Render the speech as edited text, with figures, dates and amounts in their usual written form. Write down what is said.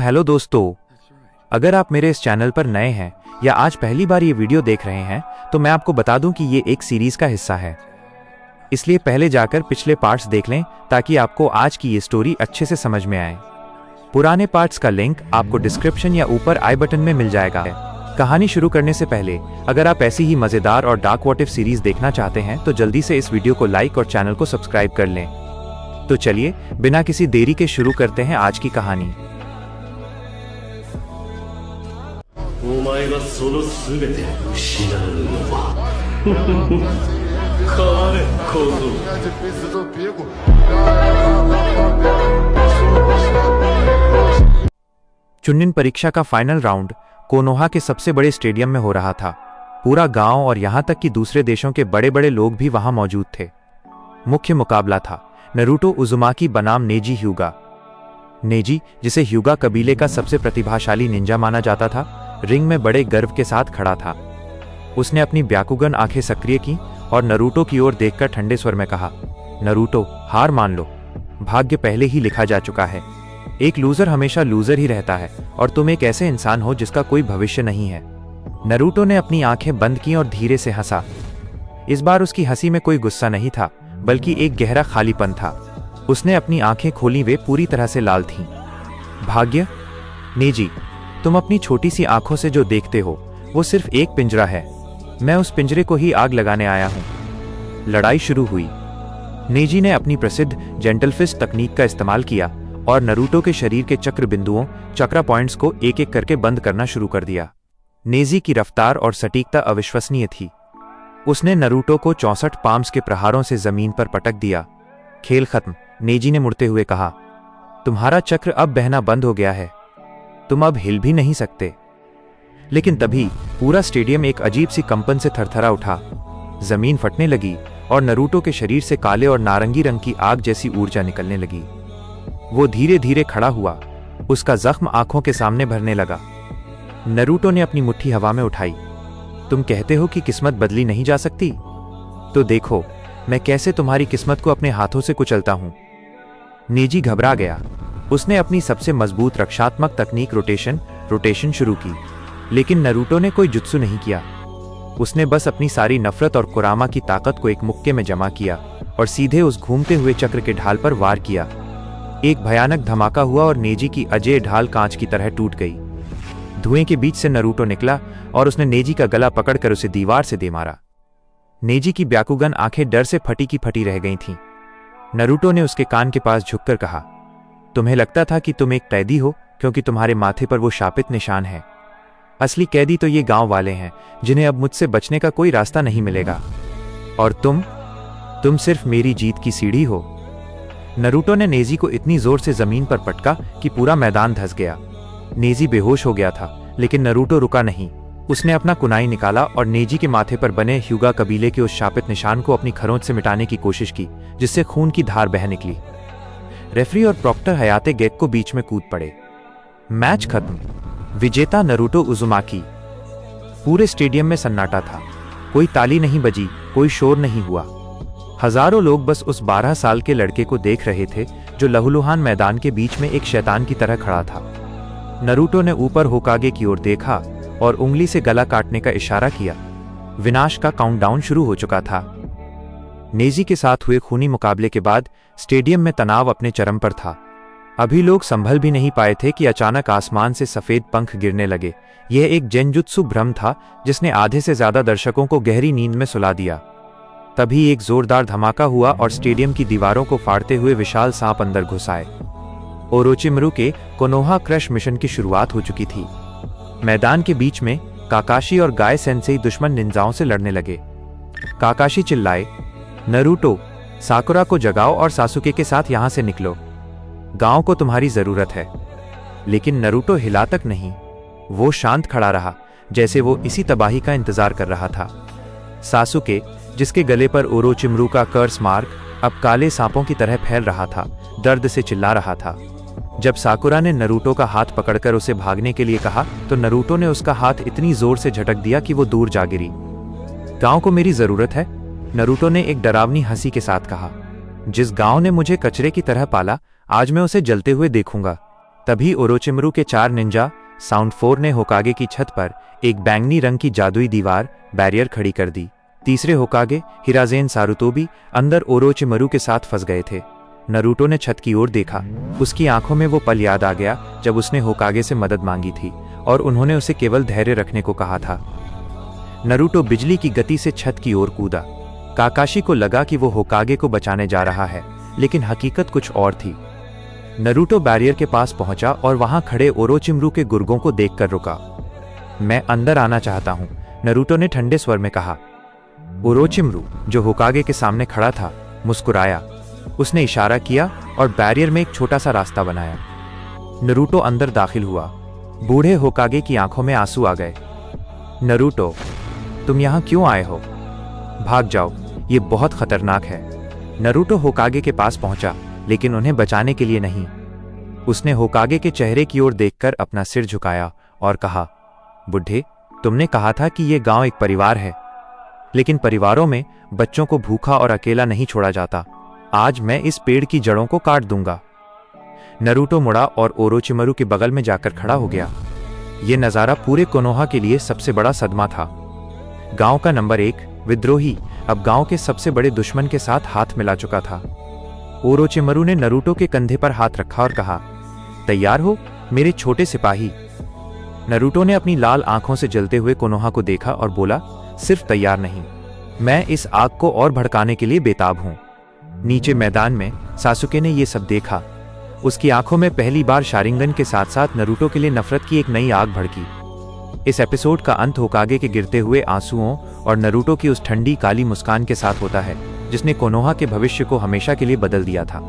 Hello दोस्तों, अगर आप मेरे इस चैनल पर नए हैं या आज पहली बार ये वीडियो देख रहे हैं तो मैं आपको बता दूं कि ये एक सीरीज का हिस्सा है। इसलिए पहले जाकर पिछले पार्ट्स देख लें ताकि आपको आज की ये स्टोरी अच्छे से समझ में आए। पुराने पार्ट्स का लिंक आपको डिस्क्रिप्शन या ऊपर आई बटन में मिल जाएगा। कहानी शुरू करने से पहले अगर आप ऐसी ही मजेदार और डार्क व्हाट इफ सीरीज देखना चाहते हैं तो जल्दी से इस वीडियो को लाइक और चैनल को सब्सक्राइब कर लें। तो चलिए बिना किसी देरी के शुरू करते हैं आज की कहानी। चुनिन परीक्षा का फाइनल राउंड कोनोहा के सबसे बड़े स्टेडियम में हो रहा था। पूरा गांव और यहां तक कि दूसरे देशों के बड़े बड़े लोग भी वहां मौजूद थे। मुख्य मुकाबला था नारुतो उजुमाकी बनाम नेजी ह्यूगा। नेजी, जिसे ह्यूगा कबीले का सबसे प्रतिभाशाली निंजा माना जाता था, रिंग में बड़े गर्व के साथ खड़ा था। उसने अपनी ब्याकुगन आंखें सक्रिय की और नारुतो की ओर देखकर ठंडे स्वर में कहा, नारुतो, हार मान लो। भाग्य पहले ही लिखा जा चुका है। एक लूजर हमेशा लूजर ही रहता है और तुम एक ऐसे इंसान हो जिसका कोई भविष्य नहीं है। नारुतो ने अपनी आंखें बंद की और धीरे से हंसा। इस बार उसकी हंसी में कोई गुस्सा नहीं था, बल्कि एक गहरा खालीपन था। उसने अपनी आंखें खोली, वे पूरी तरह से लाल थीं। भाग्य? नेजी, तुम अपनी छोटी सी आंखों से जो देखते हो वो सिर्फ एक पिंजरा है। मैं उस पिंजरे को ही आग लगाने आया हूं। लड़ाई शुरू हुई। नेजी ने अपनी प्रसिद्ध जेंटल फिस्ट तकनीक का इस्तेमाल किया और नारुतो के शरीर के चक्र बिंदुओं, चक्रा पॉइंट्स को एक एक करके बंद करना शुरू कर दिया। नेजी की रफ्तार और सटीकता अविश्वसनीय थी। उसने नारुतो को 64 पाम्स के प्रहारों से जमीन पर पटक दिया। खेल खत्म, नेजी ने मुड़ते हुए कहा। तुम्हारा चक्र अब बहना बंद हो गया है। तुम अब हिल भी नहीं सकते। लेकिन तभी पूरा स्टेडियम एक अजीब सी कंपन से थरथरा उठा। जमीन फटने लगी और नारुतो के शरीर से काले और नारंगी रंग की आग जैसी ऊर्जा निकलने लगी। वो धीरे धीरे खड़ा हुआ। उसका जख्म आंखों के सामने भरने लगा। नारुतो ने अपनी मुट्ठी हवा में उठाई। तुम कहते हो कि किस्मत बदली नहीं जा सकती? तो देखो मैं कैसे तुम्हारी किस्मत को अपने हाथों से कुचलता हूं। नेजी घबरा गया। उसने अपनी सबसे मजबूत रक्षात्मक तकनीक रोटेशन शुरू की, लेकिन नारुतो ने कोई जुत्सु नहीं किया। उसने बस अपनी सारी नफरत और कुरामा की ताकत को एक मुक्के में जमा किया और सीधे उस घूमते हुए चक्र के ढाल पर वार किया। एक भयानक धमाका हुआ और नेजी की अजेय ढाल कांच की तरह टूट गई। धुएं के बीच से नारुतो निकला और उसने नेजी का गला पकड़कर उसे दीवार से दे मारा। नेजी की ब्याकुगन आंखें डर से फटी की फटी रह गई थीं। नारुतो ने उसके कान के पास झुककर कहा, तुम्हें लगता था कि तुम एक कैदी हो क्योंकि तुम्हारे माथे पर वो शापित निशान है। असली कैदी तो ये गांव वाले हैं जिन्हें अब मुझसे बचने का कोई रास्ता नहीं मिलेगा। और तुम सिर्फ मेरी जीत की सीढ़ी हो। नारुतो ने नेजी को इतनी जोर से जमीन पर पटका कि पूरा मैदान धंस गया। नेजी बेहोश हो गया था, लेकिन नारुतो रुका नहीं। उसने अपना कुनाई निकाला और नेजी के माथे पर बने ह्यूगा कबीले के उस शापित निशान को अपनी खरोंच से मिटाने की कोशिश की, जिससे खून की धार बह निकली। रेफरी और प्रॉक्टर हयाते गेक्को बीच में कूद पड़े। मैच खत्म। विजेता नारुतो उजुमाकी। पूरे स्टेडियम में सन्नाटा था। कोई ताली नहीं बजी, कोई शोर नहीं हुआ। हजारों लोग बस उस 12 साल के लड़के को देख रहे थे जो लहूलुहान मैदान के बीच में एक शैतान की तरह खड़ा था। नारुतो ने ऊपर होकागे की ओर देखा और उंगली से गला काटने का इशारा किया। विनाश का काउंटडाउन शुरू हो चुका था। नेजी के साथ हुए खूनी मुकाबले के बाद स्टेडियम में तनाव अपने चरम पर था। अभी लोग संभल भी नहीं पाए थे कि अचानक आसमान से सफेद पंख गिरने लगे। यह एक जेनजुत्सु भ्रम था जिसने आधे से ज्यादा दर्शकों को गहरी नींद में सुला दिया। तभी एक जोरदार धमाका हुआ और स्टेडियम की दीवारों को फाड़ते हुए विशाल सांप अंदर घुस आए। ओरोचिमारू के कोनोहा क्रश मिशन की शुरुआत हो चुकी थी। मैदान के बीच में काकाशी और गाय सेंसेई दुश्मन निंजाओं से लड़ने लगे। काकाशी चिल्लाए, नारुतो, साकुरा को जगाओ और सासुके के साथ यहां से निकलो। गांव को तुम्हारी जरूरत है। लेकिन नारुतो हिला तक नहीं। वो शांत खड़ा रहा, जैसे वो इसी तबाही का इंतजार कर रहा था। सासुके, जिसके गले पर ओरोचिमारू का कर्स मार्क अब काले सांपों की तरह फैल रहा था, दर्द से चिल्ला रहा था। जब साकुरा ने नारुतो का हाथ पकड़कर उसे भागने के लिए कहा तो नारुतो ने उसका हाथ इतनी जोर से झटक दिया कि वो दूर जा गिरी। गांव को मेरी जरूरत है, नारुतो ने एक डरावनी हंसी के साथ कहा। जिस गांव ने मुझे कचरे की तरह पाला, आज मैं उसे जलते हुए देखूंगा। तभी ओरोचिमारू के 4 निंजा साउंड 4 ने होकागे की छत पर एक बैंगनी रंग की जादुई दीवार बैरियर खड़ी कर दी। तीसरे होकागे हिराज़ेन सारुतोबी अंदर ओरोचिमारू के साथ फंस गए थे। नरूटो ने छत की ओर देखा। उसकी आंखों में वो पल याद आ गया जब उसने होकागे से मदद मांगी थी और उन्होंने उसे केवल धैर्य रखने को कहा था। नरूटो बिजली की गति से छत की ओर कूदा। काकाशी को लगा कि वो होकागे को बचाने जा रहा है, लेकिन हकीकत कुछ और थी। नरूटो बैरियर के पास पहुंचा और वहां खड़े ओरोचिमारू के गुर्गों को देखकर रुका। मैं अंदर आना चाहता हूं, नरूटो ने ठंडे स्वर में कहा। ओरोचिमारू, जो होकागे के सामने खड़ा था, मुस्कुराया। उसने इशारा किया और बैरियर में एक छोटा सा रास्ता बनाया। नरूटो अंदर दाखिल हुआ। बूढ़े होकागे की आंखों में आंसू आ गए। नरूटो, तुम यहां क्यों आए हो? भाग जाओ, ये बहुत खतरनाक है। नरूटो होकागे के पास पहुंचा, लेकिन उन्हें बचाने के लिए नहीं। उसने होकागे के चेहरे की ओर देखकर अपना सिर झुकाया और कहा, बुढ़े, तुमने कहा था कि यह गांव एक परिवार है, लेकिन परिवारों में बच्चों को भूखा और अकेला नहीं छोड़ा जाता। आज मैं इस पेड़ की जड़ों को काट दूंगा। नरूटो मुड़ा और ओरोचिमारू के बगल में जाकर खड़ा हो गया। यह नज़ारा पूरे कोनोहा के लिए सबसे बड़ा सदमा था। गांव का नंबर 1 विद्रोही अब गांव के सबसे बड़े दुश्मन के साथ हाथ मिला चुका था। ओरोचिमारू ने नरूटो के कंधे पर हाथ रखा और कहा, तैयार हो मेरे छोटे सिपाही? नरूटो ने अपनी लाल आंखों से जलते हुए कोनोहा को देखा और बोला, सिर्फ तैयार नहीं, मैं इस आग को और भड़काने के लिए बेताब हूं। नीचे मैदान में सासुके ने यह सब देखा। उसकी आंखों में पहली बार शारिंगन के साथ साथ नरूटो के लिए नफरत की एक नई आग भड़की। इस एपिसोड का अंत होकागे के गिरते हुए आंसुओं और नरूटो की उस ठंडी काली मुस्कान के साथ होता है, जिसने कोनोहा के भविष्य को हमेशा के लिए बदल दिया था।